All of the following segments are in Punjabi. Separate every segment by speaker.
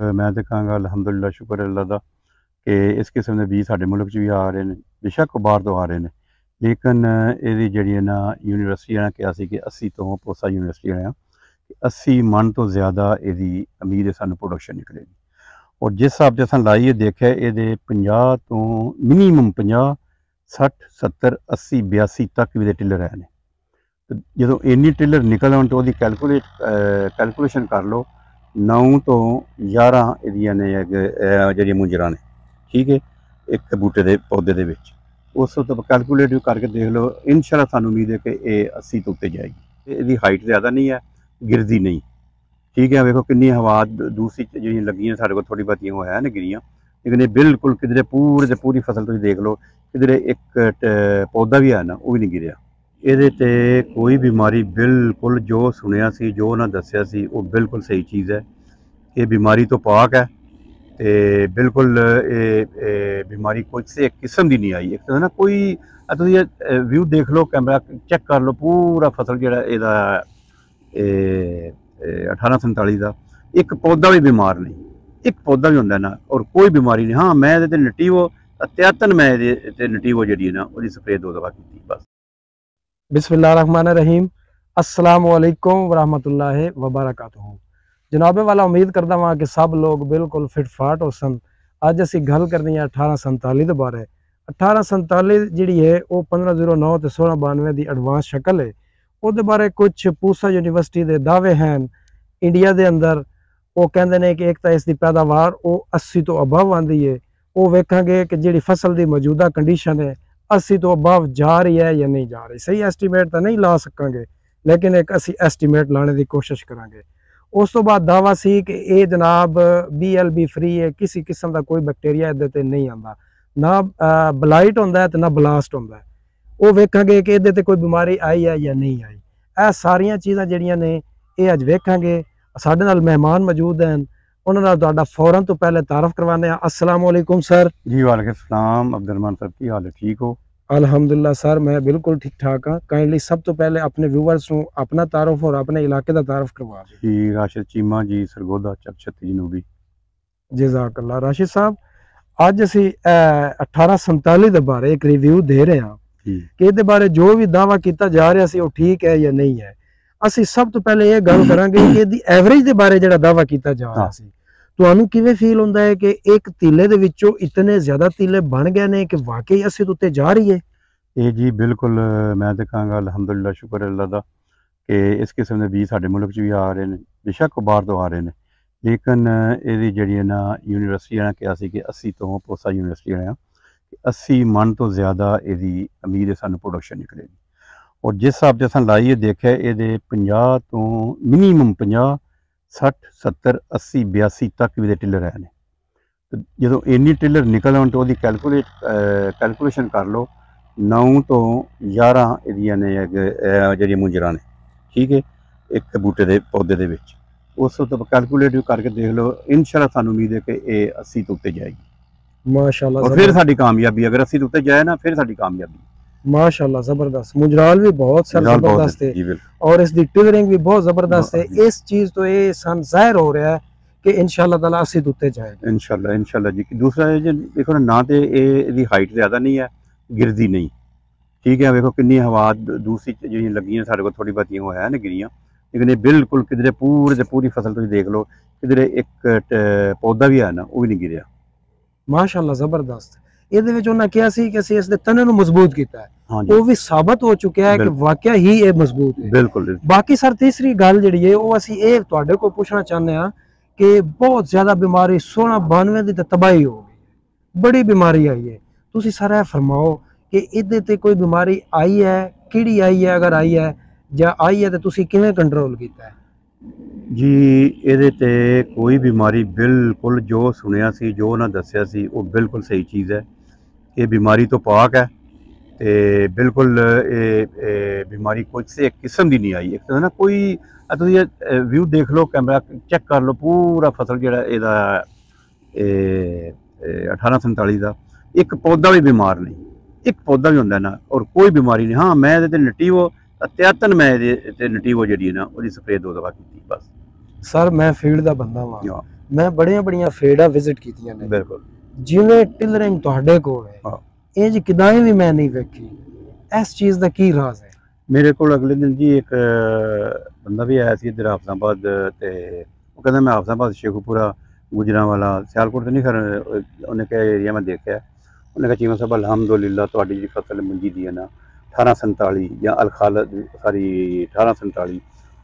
Speaker 1: मैं तो कहांगा अलहमदुलिल्लाह शुक्र अल्लाह दा कि इस किस्म के बीज साडे मुल्क च भी आ रहे हैं। बेशक बाहर तो आ रहे हैं, लेकिन ये जी है ना यूनिवर्सिटी ने कहा कि 80 तो पोसा यूनिवर्सिटी ने 80 मन तो ज़्यादा यदी उम्मीद है सानू प्रोडक्शन निकलेगी। और जिस हिसाब से असें लाइए देखा ये 50 तो मिनीमम 50 60 70 80 82 तक भी टिलर है। तो जो इन्नी टिलर निकल आन तो कैलकुलेशन कर लो 9 तो 11 एदियां ने जी मुंजरा ने, ठीक है, एक बूटे के पौधे के उस कैलकुलेट करके देख लो। इंशाअल्लाह सानू उम्मीद है कि ये 80 तो उत्ते जाएगी। इसकी हाइट ज़्यादा नहीं है, गिरदी नहीं, ठीक है। वेखो कितनी हवा दूसरी जी लगी साढ़े को थोड़ी बहुती वो है ना गिरियाँ, लेकिन ये बिल्कुल किधरे पूरे पूरी फसल तुम देख लो, किधरे एक पौधा भी है ना वो भी नहीं गिरिया। ये कोई बीमारी बिल्कुल जो सुनिया सी जो उन्हें दसिया सी वो बिल्कुल सही चीज़ है। ये बीमारी तो पाक है, तो बिल्कुल ये बीमारी कोई से एक किस्म की नहीं आई। एक तो ना कोई व्यू देख लो, कैमरा चेक कर लो, पूरा फसल जो 1847 का एक पौधा भी बीमार नहीं, एक पौधा भी होंगे ना, और कोई बीमारी नहीं। हाँ मैं नटीवो अत्यातन मैं नटीवो जी ना वो स्प्रे 2 दफा की बस।
Speaker 2: बिस्मिल्लाहिर्रहमानिर्रहीम। अस्सलाम वालेकुम वरहमतुल्लाहि वबरकातुहू। जनाबे वाला उम्मीद करता वहाँ कि सब लोग बिल्कुल फिट फाट हो सन। अज असी गल करनी है 1847 के बारे। 1847 जी है वो 1509 तो 1692 की एडवांस शक्ल है। वो बारे कुछ पूसा यूनिवर्सिटी के दावे हैं इंडिया के अंदर। वो कहते हैं कि एक तो इसकी पैदावार वो 80 तो अबव आती है। वो वेखांगे कि जी फसल की मौजूदा कंडीशन है 80 तो अबव जा रही है या नहीं जा रही। सही एस्टीमेट तो नहीं ला सकांगे, लेकिन एक असी एस्टीमेट लाने की कोशिश करांगे। उस तो बाद दावा सी कि ये जनाब BLB फ्री है, किसी किस्म का कोई बैक्टीरिया इहदे नहीं आता, ना ब्लाइट होंदा है तो ना ब्लास्ट होंदा है। वो वेखांगे कि इहदे कोई बीमारी आई है या नहीं आई। यह सारिया चीज़ां जिहड़ियां ने ये अज वेखांगे। साडे नाल मेहमान मौजूद हैं, उन्होंने तुहाडा फौरन तो पहले तारफ करवाने। अस्सलाम वालेकुम सर।
Speaker 1: जी वालेकुम सलाम अब्दुर्रहमान साहब, की हाल है, ठीक हो?
Speaker 2: अल्हम्दुलिल्लाह सर, मैं बिल्कुल ठीक ठाक हाँ। काइंडली सब तो पहले अपने व्यूवर्स को अपना तारुफ और अपने इलाके का तारुफ करवा दें।
Speaker 1: जी राशिद चीमा जी, सरगोदा चक छत्ती जनूबी।
Speaker 2: जज़ाकल्लाह। राशिद साहब, अज असी 1847 के बारे एक रिव्यू दे रहे हैं कि ये बारे जो भी दावा किया जा रहा सी वो ठीक है या नहीं है। असी सब तो पहले ये गल करांगे कि एवरेज के बारे जो दावा किया जा रहा सी ਤੁਹਾਨੂੰ ਕਿਵੇਂ ਫੀਲ ਹੁੰਦਾ ਹੈ ਕਿ ਇੱਕ ਤੀਲੇ ਦੇ ਵਿੱਚੋਂ इतने ज़्यादा तीले बन गए ने कि वाकई 80 तो उत्ते जा रही है?
Speaker 1: ये जी बिल्कुल मैं तो कहांगा अलहमदुलिल्लाह शुक्र अल्लाह दा कि इस किस्म के बीज साडे मुल्क च भी आ रहे हैं। बेशक बाहर तो आ रहे हैं, लेकिन ये जी है ना यूनिवर्सिटी ने कहा कि 80 तो पोसा यूनिवर्सिटी ने 80 मन तो ज़्यादा यदी उम्मीद है सानू प्रोडक्शन निकलेगी। और जिस हिसाब से असें लाइए देखा ये 50 तो मिनीमम 50 60 70 80 82 तक भी टिलर है। तो जो इन्नी टिलर निकल आन तो कैलकुलेशन कर लो 9 तो 11 एदियां ने जी मुंजरा ने, ठीक है, एक बूटे के पौधे के उस कैलकुलेट करके देख लो। इंशाअल्लाह सानू उम्मीद है कि ये 80 तो उत्ते जाएगी
Speaker 2: माशाअल्लाह।
Speaker 1: और फिर साडी कामयाबी, अगर 80 तो उत्ते जाए ना फिर साडी कामयाबी
Speaker 2: माशाअल्लाह जबरदस्त। मुजराल भी बहुत सर जबरदस्त है और इसकी टिलरिंग भी बहुत जबरदस्त है। इस चीज तो ये सन जाहिर हो रहा है कि इंशाअल्लाह ताला 80 उत्ते जाएगा
Speaker 1: इंशाअल्लाह। इंशाअल्लाह जी। दूसरा देखो ना तो ये हाइट ज़्यादा नहीं है, गिरदी नहीं, ठीक है। वेखो कितनी हवा दूसरी जी लगी साढ़े को थोड़ी बहुती वो है ना गिरियाँ, लेकिन ये बिल्कुल किधरे पूरे पूरी फसल तुम देख लो, किधरे एक पौधा भी है ना वो भी नहीं गिरिया।
Speaker 2: माशाअल्लाह जबरदस्त। ਇਹਦੇ ਵਿੱਚ ਉਹਨਾਂ ਕਿਹਾ ਸੀ ਕਿ ਅਸੀਂ ਇਸ ਦੇ ਤਣੇ ਨੂੰ ਮਜ਼ਬੂਤ ਕੀਤਾ ਹੈ, ਉਹ ਵੀ ਸਾਬਤ ਹੋ ਚੁੱਕਿਆ ਹੈ ਕਿ ਵਾਕਿਆ ਹੀ ਇਹ ਮਜ਼ਬੂਤ ਹੈ।
Speaker 1: ਬਿਲਕੁਲ।
Speaker 2: ਬਾਕੀ ਸਰ ਤੀਸਰੀ ਗੱਲ ਜਿਹੜੀ ਹੈ ਉਹ ਅਸੀਂ ਇਹ ਤੁਹਾਡੇ ਕੋਲ ਪੁੱਛਣਾ ਚਾਹੁੰਦੇ ਹਾਂ ਕਿ ਬਹੁਤ ਜ਼ਿਆਦਾ ਬਿਮਾਰੀ 1692 ਦੀ ਤਾਂ ਤਬਾਹੀ ਹੋ ਗਈ, ਬੜੀ ਬਿਮਾਰੀ ਆਈ ਹੈ। ਤੁਸੀਂ ਸਰ ਇਹ ਫਰਮਾਓ ਕਿ ਇਹਦੇ ਤੇ ਕੋਈ ਬਿਮਾਰੀ ਆਈ ਹੈ, ਕਿਹੜੀ ਆਈ ਹੈ, ਅਗਰ ਆਈ ਹੈ ਜਾਂ ਆਈ ਹੈ ਤਾਂ ਤੁਸੀਂ ਕਿਵੇਂ ਕੰਟਰੋਲ ਕੀਤਾ है?
Speaker 1: जी ये कोई बीमारी बिल्कुल जो सुनिया सी जो उन्हें दसिया सी वो बिल्कुल सही चीज़ है। ये बीमारी तो पाक है, तो बिल्कुल ये बीमारी कोई से एक किस्म की नहीं आई। एक तो ना कोई व्यू देख लो, कैमरा चेक कर लो, पूरा फसल जो 1847 का एक पौधा भी बीमार नहीं, एक पौधा भी होंगे ना, और कोई बीमारी नहीं। हाँ मैं नटीवो अत्यातन मैं नटीवो जी ना वो स्प्रे 2 दफा की बस।
Speaker 2: सर मैं फील्ड का बंदा वहाँ, ਮੈਂ ਬੜੀਆਂ ਬੜੀਆਂ ਫੀਲਡਾਂ ਵਿਜ਼ਿਟ ਕੀਤੀਆਂ ਨੇ,
Speaker 1: ਬਿਲਕੁਲ
Speaker 2: ਜਿਵੇਂ ਟਿਲਰਿੰਗ ਤੁਹਾਡੇ ਕੋਲ ਹੈ
Speaker 1: ਹਾਂ।
Speaker 2: ਇੰਜ ਕਿਦਾਂ ਵੀ ਮੈਂ ਨਹੀਂ ਵੇਖੀ। ਇਸ ਚੀਜ਼ ਦਾ ਕੀ ਰਾਜ਼ ਹੈ?
Speaker 1: ਮੇਰੇ ਕੋਲ ਅਗਲੇ ਦਿਨ ਜੀ ਇੱਕ ਬੰਦਾ ਵੀ ਆਇਆ ਸੀ ਇੱਧਰ ਹਾਫਜ਼ਾਬਾਦ, ਤੇ ਉਹ ਕਹਿੰਦਾ ਮੈਂ ਹਾਫਜ਼ਾਬਾਦ, ਸ਼ੇਖੂਪੁਰਾ, ਗੁਜਰਾਂਵਾਲਾ, ਸਿਆਲਕੋਟ ਤੇ ਨਹੀਂ, ਖਰ ਉਹਨੇ ਕਿਹਾ ਏਰੀਆ ਮੈਂ ਦੇਖਿਆ। ਉਹਨੇ ਕਿਹਾ ਚੀਮਾ ਸਾਹਿਬ ਅਲਹਮਦੁਲਿਲਾ ਤੁਹਾਡੀ ਜਿਹੜੀ ਫਸਲ ਮੰਜੀ ਦੀ ਹੈ ਨਾ 1847 ਜਾਂ ਅਲਖਾਲ ਸਾਰੀ 1847,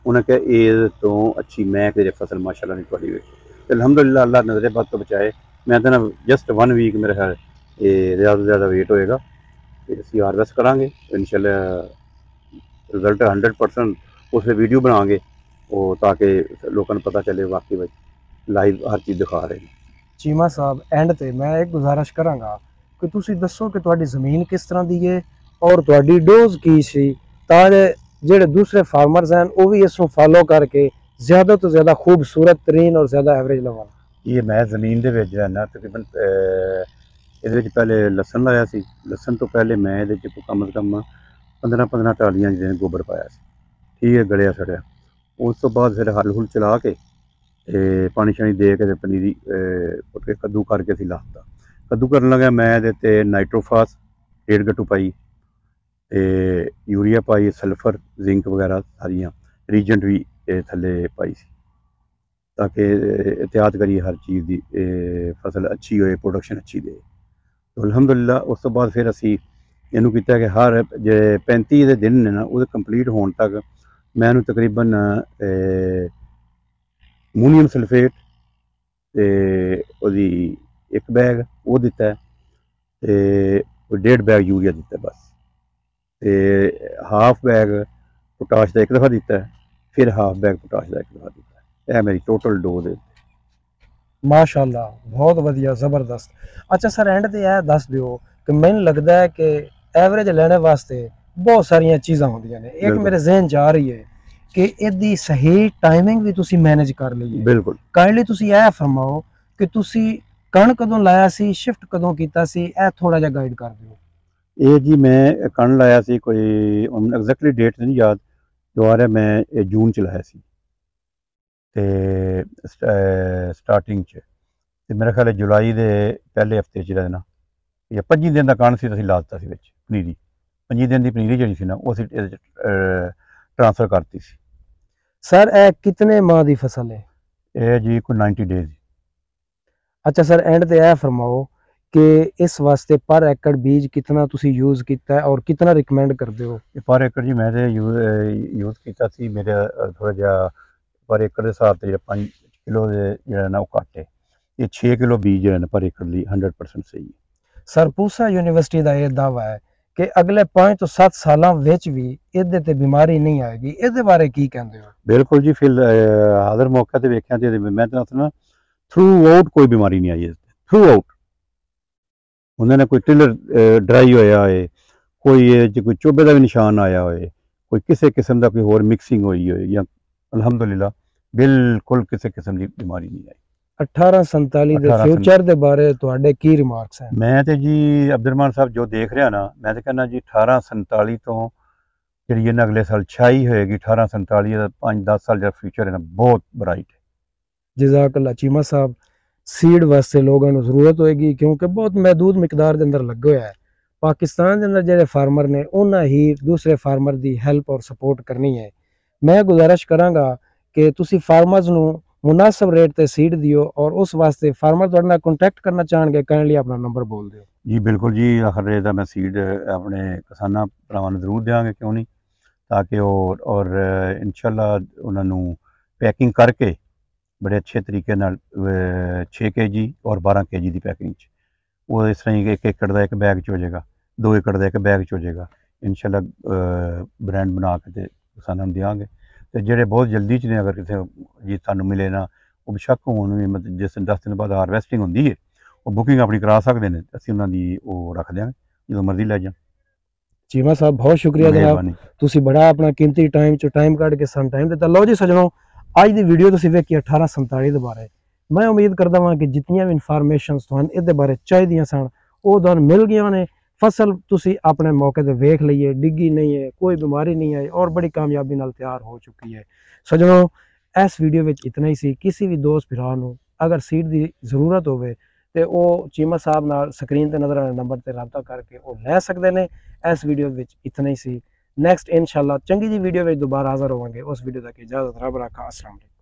Speaker 1: ਉਹਨੇ ਕਿਹਾ ਇਹ ਤੋਂ ਅੱਛੀ ਮੈਂ ਕਿ ਫਸਲ ਮਾਸ਼ਾਅੱਲਾ ਨਹੀਂ ਤੁਹਾਡੀ ਵਿੱਚ। ਤੇ ਅਲਹਮਦੁਲਿਲਾ ਅੱਲਾਹ ਨਜ਼ਰੇ ਬਦ ਤੋਂ ਬਚਾਏ। ਮੈਂ ਤਾਂ ਨਾ ਜਸਟ 1 ਵੀਕ ਮੇਰੇ ਖਿਆਲ ਇਹ ਜ਼ਿਆਦਾ ਤੋਂ ਜ਼ਿਆਦਾ ਵੇਟ ਹੋਏਗਾ ਤੇ ਅਸੀਂ ਹਾਰਵੈਸਟ ਕਰਾਂਗੇ ਇਨਸ਼ਾਅੱਲਾ। ਰਿਜ਼ਲਟ 100% ਉਸ ਵੀਡੀਓ ਬਣਾਵਾਂਗੇ ਉਹ, ਤਾਂ ਕਿ ਲੋਕਾਂ ਨੂੰ ਪਤਾ ਚੱਲੇ ਵਾਕਈ ਵਿੱਚ ਲਾਈਵ ਹਰ ਚੀਜ਼ ਦਿਖਾ ਰਹੇ ਨੇ।
Speaker 2: ਚੀਮਾ ਸਾਹਿਬ ਐਂਡ ਤੇ ਮੈਂ ਇੱਕ ਗੁਜ਼ਾਰਿਸ਼ ਕਰਾਂਗਾ ਕਿ ਤੁਸੀਂ ਦੱਸੋ ਕਿ ਤੁਹਾਡੀ ਜ਼ਮੀਨ ਕਿਸ ਤਰ੍ਹਾਂ ਦੀ ਹੈ ਔਰ ਤੁਹਾਡੀ ਡੋਜ਼ ਕੀ ਸੀ, ਤਾਂ ਜਿਹੜੇ ਦੂਸਰੇ ਫਾਰਮਰਸ ਹਨ ਉਹ ਵੀ ਇਸ ਨੂੰ ਫਾਲੋ ਕਰਕੇ ਜ਼ਿਆਦਾ ਤੋਂ ਜ਼ਿਆਦਾ ਖੂਬਸੂਰਤ ਤਰੀਨ ਔਰ ਜ਼ਿਆਦਾ ਐਵਰੇਜ ਲਵਾਉਣ।
Speaker 1: ਇਹ ਮੈਂ ਜ਼ਮੀਨ ਦੇ ਵਿੱਚ ਰਹਿਣਾ ਤਕਰੀਬਨ ਇਹਦੇ ਵਿੱਚ ਪਹਿਲੇ ਲਸਣ ਲਾਇਆ ਸੀ। ਲਸਣ ਤੋਂ ਪਹਿਲੇ ਮੈਂ ਇਹਦੇ 'ਚ ਕਮ ਅਜ਼ ਕਮ 15 ਟਰਾਲੀਆਂ ਜਿਹਦੇ ਗੋਬਰ ਪਾਇਆ ਸੀ, ਠੀਕ ਹੈ, ਗਲਿਆ ਸੜਿਆ। ਉਸ ਤੋਂ ਬਾਅਦ ਫਿਰ ਹਲ ਹੁਲ ਚਲਾ ਕੇ ਤੇ ਪਾਣੀ ਸ਼ਾਣੀ ਦੇ ਕੇ ਤੇ ਪਨੀਰੀ ਪੁੱਟ ਕੇ ਕੱਦੂ ਕਰਕੇ ਅਸੀਂ ਲਾਤਾ। ਕੱਦੂ ਕਰਨ ਲੱਗਿਆ ਮੈਂ ਇਹਦੇ 'ਤੇ ਨਾਈਟ੍ਰੋਫਾਸ 1.5 ਗੱਟੂ ਪਾਈ ਤੇ ਯੂਰੀਆ ਪਾਈ, ਸਲਫਰ, ਜ਼ਿੰਕ ਵਗੈਰਾ ਸਾਰੀਆਂ, ਰੀਜੈਂਟ ਵੀ ਇਹ ਥੱਲੇ ਪਾਈ ਸੀ, ਤਾਂ ਕਿ ਇਹਤਿਆਤ ਕਰੀਏ ਹਰ ਚੀਜ਼ ਦੀ, ਫਸਲ ਅੱਛੀ ਹੋਏ, ਪ੍ਰੋਡਕਸ਼ਨ ਅੱਛੀ ਦੇ। ਅਲਹਮਦੁਲਿਲਾ ਉਸ ਤੋਂ ਬਾਅਦ ਫਿਰ ਅਸੀਂ ਇਹਨੂੰ ਕੀਤਾ ਕਿ ਹਰ ਜੇ 35 ਦੇ ਦਿਨ ਨੇ ਨਾ ਉਹਦੇ ਕੰਪਲੀਟ ਹੋਣ ਤੱਕ ਮੈਂ ਇਹਨੂੰ ਤਕਰੀਬਨ ਅਮੋਨੀਅਮ ਸਲਫੇਟ ਤੇ ਉਹਦੀ 1 ਬੈਗ ਉਹ ਦਿੱਤਾ ਤੇ 1.5 ਬੈਗ ਯੂਰੀਆ ਦਿੱਤਾ ਬਸ, ਤੇ ਹਾਫ ਬੈਗ ਪੋਟਾਸ਼ ਦਾ 1 ਦਫਾ ਦਿੱਤਾ, ਫਿਰ ਹਾਫ ਬੈਗ ਪੋਟਾਸ਼ ਦਾ 1 ਦਫਾ ਦਿੱਤਾ। ਇਹ ਮੇਰੀ ਟੋਟਲ ਡੋਜ਼ ਹੈ।
Speaker 2: ਮਾਸ਼ਾਅੱਲਾ ਬਹੁਤ ਵਧੀਆ, ਜ਼ਬਰਦਸਤ। ਅੱਛਾ ਸਰ ਐਂਡ ਤੇ ਇਹ ਦੱਸ ਦਿਓ ਕਿ ਮੈਨੂੰ ਲੱਗਦਾ ਹੈ ਕਿ ਐਵਰੇਜ ਲੈਣੇ ਵਾਸਤੇ ਬਹੁਤ ਸਾਰੀਆਂ ਚੀਜ਼ਾਂ ਹੁੰਦੀਆਂ ਨੇ। ਇੱਕ ਮੇਰੇ ਜ਼ਿਹਨ 'ਚ ਆ ਰਹੀ ਹੈ ਕਿ ਇਹਦੀ ਸਹੀ ਟਾਈਮਿੰਗ ਵੀ ਤੁਸੀਂ ਮੈਨੇਜ ਕਰ ਲਈ ਹੈ।
Speaker 1: ਬਿਲਕੁਲ।
Speaker 2: ਕਾਈਂਡਲੀ ਤੁਸੀਂ ਇਹ ਫਰਮਾਓ ਕਿ ਤੁਸੀਂ ਕਣ ਕਦੋਂ ਲਾਇਆ ਸੀ, ਸ਼ਿਫਟ ਕਦੋਂ ਕੀਤਾ ਸੀ, ਇਹ ਥੋੜਾ ਜਿਹਾ ਗਾਈਡ ਕਰ ਦਿਓ।
Speaker 1: ਇਹ ਜੀ ਮੈਂ ਕਣ ਲਾਇਆ ਸੀ, ਕੋਈ ਐਗਜ਼ੈਕਟਲੀ ਡੇਟ ਨਹੀਂ ਯਾਦ ਜੋ ਆ ਰਿਹਾ, ਮੈਂ ਇਹ ਜੂਨ 'ਚ ਲਾਇਆ ਸੀ ਤੇ ਸਟਾਰਟਿੰਗ 'ਚ, ਤੇ ਮੇਰਾ ਖਿਆਲ ਹੈ ਜੁਲਾਈ ਦੇ ਪਹਿਲੇ ਹਫਤੇ 'ਚ ਰਹਿਣਾ ਜਾਂ 25 ਦਿਨ ਦਾ ਕਣ ਸੀ, ਅਸੀਂ ਲਾ ਦਿੱਤਾ ਸੀ ਵਿੱਚ ਪਨੀਰੀ। 25 ਦਿਨ ਦੀ ਪਨੀਰੀ ਜਿਹੜੀ ਸੀ ਨਾ ਉਹ ਅਸੀਂ ਇਹਦੇ 'ਚ ਟ੍ਰਾਂਸਫਰ ਕਰਤੀ ਸੀ।
Speaker 2: ਸਰ ਇਹ ਕਿਤਨੇ ਮਾਹ ਦੀ ਫਸਲ ਹੈ?
Speaker 1: ਇਹ ਜੀ ਕੋਈ 90 ਡੇਜ਼।
Speaker 2: ਅੱਛਾ ਸਰ ਐਂਡ ਤੇ ਇਹ ਫਰਮਾਓ ਕਿ ਇਸ ਵਾਸਤੇ ਪਰ ਏਕੜ ਬੀਜ ਕਿਤਨਾ ਤੁਸੀਂ ਯੂਜ਼ ਕੀਤਾ ਹੈ ਔਰ ਕਿਤਨਾ ਰਿਕਮੈਂਡ ਕਰਦੇ ਹੋ?
Speaker 1: ਪਰ ਏਕੜ ਜੀ ਮੈਂ ਤੇ ਯੂਜ਼ ਕੀਤਾ ਸੀ, ਮੇਰਾ ਥੋੜਾ ਜਿਹਾ ਪਰ ਏਕੜ ਦੇ ਹਿਸਾਬ ਤੇ 5 ਕਿਲੋ ਦੇ ਜਿਹੜਾ ਨਾ ਉਹ ਘੱਟ ਹੈ। ਇਹ 6 ਕਿਲੋ ਬੀਜ ਜਿਹੜਾ ਨਾ ਪਰ ਏਕੜ ਲਈ 100% ਸਹੀ ਹੈ।
Speaker 2: ਸਰ ਪੂਸਾ ਯੂਨੀਵਰਸਿਟੀ ਦਾ ਇਹ ਦਾਵਾ ਹੈ ਕਿ ਅਗਲੇ 5 ਤੋਂ 7 ਸਾਲਾਂ ਵਿੱਚ ਵੀ ਇਹਦੇ ਤੇ ਬਿਮਾਰੀ ਨਹੀਂ ਆਏਗੀ, ਇਹਦੇ ਬਾਰੇ ਕੀ ਕਹਿੰਦੇ ਹੋ?
Speaker 1: ਬਿਲਕੁਲ ਜੀ, ਫਿਰ ਹਾਜ਼ਰ ਮੌਕੇ ਤੇ ਵੇਖਿਆ ਤੇ ਮੈਂ ਤਾਂ ਨਾ ਥਰੂ ਆਊਟ ਕੋਈ ਬਿਮਾਰੀ ਨਹੀਂ ਆਈ ਇਸ ਤੇ, ਥਰੂ ਆਊਟ। ਉਹਨਾਂ ਨੇ ਕੋਈ ਟਿਲਰ ਡਰਾਈ ਹੋਇਆ ਹੋਏ, ਕੋਈ ਇਹ 'ਚ ਕੋਈ ਚੋਬੇ ਦਾ ਵੀ ਨਿਸ਼ਾਨ ਆਇਆ ਹੋਏ, ਕੋਈ ਕਿਸੇ ਕਿਸਮ ਦਾ ਕੋਈ ਹੋਰ ਮਿਕਸਿੰਗ ਹੋਈ ਹੋਏ, ਜਾਂ ਅਲਹਮਦੁਲਿਲਾ ਬਿਲਕੁਲ ਕਿਸੇ ਕਿਸਮ ਦੀ ਬਿਮਾਰੀ ਨਹੀਂ ਆਈ।
Speaker 2: 1847 ਦੇ ਫਿਊਚਰ ਦੇ ਬਾਰੇ ਤੁਹਾਡੇ ਕੀ ਰਿਮਾਰਕਸ ਹਨ?
Speaker 1: ਮੈਂ ਤੇ ਜੀ ਅਬਦੁਰਰਹਿਮਾਨ ਸਾਹਿਬ ਜੋ ਦੇਖ ਰਿਹਾ ਨਾ, ਮੈਂ ਤਾਂ ਕਹਿੰਦਾ ਜੀ 1847 ਤੋਂ ਜਿਹੜੀ ਇਹਨਾਂ ਅਗਲੇ ਸਾਲ ਛਾਈ ਹੋਏਗੀ, 1847 ਦਾ 5-10 ਸਾਲ ਜਿਹੜਾ ਫਿਊਚਰ ਹੈ ਨਾ ਬਹੁਤ ਬਰਾਈਟ ਹੈ।
Speaker 2: ਜਜ਼ਾਕੱਲਾ ਚੀਮਾ ਸਾਹਿਬ। ਸੀਡ ਵਾਸਤੇ ਲੋਕਾਂ ਨੂੰ ਜ਼ਰੂਰਤ ਹੋਏਗੀ ਕਿਉਂਕਿ ਬਹੁਤ ਮਹਿਦੂਦ ਮਿਕਦਾਰ ਦੇ ਅੰਦਰ ਲੱਗੇ ਹੋਇਆ ਹੈ। ਪਾਕਿਸਤਾਨ ਦੇ ਅੰਦਰ ਜਿਹੜੇ ਫਾਰਮਰ ਨੇ ਉਹਨਾਂ ਹੀ ਦੂਸਰੇ ਫਾਰਮਰ ਦੀ ਹੈਲਪ ਔਰ ਸਪੋਰਟ ਕਰਨੀ ਹੈ। ਮੈਂ ਗੁਜ਼ਾਰਿਸ਼ ਕਰਾਂਗਾ ਕਿ ਤੁਸੀਂ ਫਾਰਮਰਸ ਨੂੰ ਮੁਨਾਸਬ ਰੇਟ ਤੇ ਸੀਡ ਦਿਓ ਔਰ ਉਸ ਵਾਸਤੇ ਫਾਰਮਰ ਤੁਹਾਡੇ ਨਾਲ ਕੰਟੈਕਟ ਕਰਨਾ ਚਾਹਣਗੇ, ਕਾਈਂਡਲੀ ਆਪਣਾ ਨੰਬਰ ਬੋਲ ਦਿਓ।
Speaker 1: ਜੀ ਬਿਲਕੁਲ ਜੀ, ਹਰ ਰੇਟ ਦਾ ਮੈਂ ਸੀਡ ਆਪਣੇ ਕਿਸਾਨਾਂ ਭਰਾਵਾਂ ਨੂੰ ਜ਼ਰੂਰ ਦਿਆਂਗੇ, ਕਿਉਂ ਨਹੀਂ, ਤਾਂ ਕਿ ਉਹ ਔਰ ਇਨਸ਼ਾਅੱਲਾ ਉਹਨਾਂ ਨੂੰ ਪੈਕਿੰਗ ਕਰਕੇ ਬੜੇ ਅੱਛੇ ਤਰੀਕੇ ਨਾਲ 6 kg ਔਰ 12 kg ਦੀ ਪੈਕਿੰਗ 'ਚ ਉਹ ਇਸ ਤਰ੍ਹਾਂ ਹੀ 1 ਏਕੜ ਦਾ 1 ਬੈਗ 'ਚ ਹੋ ਜਾਏਗਾ, 2 ਏਕੜ ਦਾ 1 ਬੈਗ 'ਚ ਹੋ ਜਾਏਗਾ। ਇਨਸ਼ਾਅੱਲਾ ਬ੍ਰਾਂਡ ਬਣਾ ਕੇ ਤੇ ਕਿਸਾਨਾਂ ਨੂੰ ਦਿਆਂਗੇ। ਤੇ ਜਿਹੜੇ ਬਹੁਤ ਜਲਦੀ 'ਚ ਨੇ, ਅਗਰ ਕਿਸੇ ਜੀ ਤੁਹਾਨੂੰ ਮਿਲੇ ਨਾ, ਉਹ ਬੇਸ਼ੱਕ ਹੁਣ ਵੀ ਮਤਲਬ ਜਿਸ 10 ਦਿਨ ਬਾਅਦ ਹਾਰਵੈਸਟਿੰਗ ਹੁੰਦੀ ਹੈ ਉਹ ਬੁਕਿੰਗ ਆਪਣੀ ਕਰਾ ਸਕਦੇ ਨੇ, ਅਸੀਂ ਉਹਨਾਂ ਦੀ ਉਹ ਰੱਖ ਦਿਆਂਗੇ, ਜਦੋਂ ਮਰਜ਼ੀ ਲੈ ਜਾਣ।
Speaker 2: ਚੀਮਾ ਸਾਹਿਬ ਬਹੁਤ ਸ਼ੁਕਰੀਆ ਜਨਾਬ, ਤੁਸੀਂ ਬੜਾ ਆਪਣਾ ਕੀਮਤੀ ਟਾਈਮ ਕੱਢ ਕੇ ਸਾਨੂੰ ਟਾਈਮ ਦਿੱਤਾ। ਲਓ ਜੀ ਸੱਜਣੋ, ਅੱਜ ਦੀ ਵੀਡੀਓ ਤੁਸੀਂ ਵੇਖੀ 1847 ਦੇ ਬਾਰੇ। ਮੈਂ ਉਮੀਦ ਕਰਦਾ ਹਾਂ ਕਿ ਜਿੰਨੀਆਂ ਵੀ ਇਨਫੋਰਮੇਸ਼ਨਸ ਤੁਹਾਨੂੰ ਇਹਦੇ ਬਾਰੇ ਚਾਹੀਦੀਆਂ ਸਨ ਉਹ ਤੁਹਾਨੂੰ ਮਿਲ ਗਈਆਂ ਨੇ। ਫਸਲ ਤੁਸੀਂ ਆਪਣੇ ਮੌਕੇ ਤੇ ਵੇਖ ਲਈਏ, ਡਿੱਗੀ ਨਹੀਂ ਹੈ, ਕੋਈ ਬਿਮਾਰੀ ਨਹੀਂ ਆਈ ਔਰ ਬੜੀ ਕਾਮਯਾਬੀ ਨਾਲ ਤਿਆਰ ਹੋ ਚੁੱਕੀ ਹੈ। ਸੱਜਣੋ, ਇਸ ਵੀਡੀਓ ਵਿੱਚ ਇਤਨਾ ਹੀ ਸੀ। ਕਿਸੇ ਵੀ ਦੋਸਤ ਭਰਾ ਨੂੰ ਅਗਰ ਸੀਟ ਦੀ ਜ਼ਰੂਰਤ ਹੋਵੇ ਤੇ ਉਹ ਚੀਮਾ ਸਾਹਿਬ ਨਾਲ ਸਕਰੀਨ ਤੇ ਨਜ਼ਰ ਆਉਣ ਨੰਬਰ ਤੇ ਰਾਬਤਾ ਕਰਕੇ ਉਹ ਲੈ ਸਕਦੇ ਨੇ। ਇਸ ਵੀਡੀਓ ਵਿੱਚ ਇਤਨਾ ਹੀ ਸੀ। ਨੈਕਸਟ ਇਨਸ਼ਾਅੱਲਾ ਚੰਗੀ ਜੀ ਵੀਡੀਓ ਵਿੱਚ ਦੁਬਾਰਾ ਹਾਜ਼ਰ ਹੋਵਾਂਗੇ। ਉਸ ਵੀਡੀਓ ਤੱਕ ਇਜਾਜ਼ਤ, ਰੱਬ ਰਾਖਾ। अस्सलाम वालेकुम।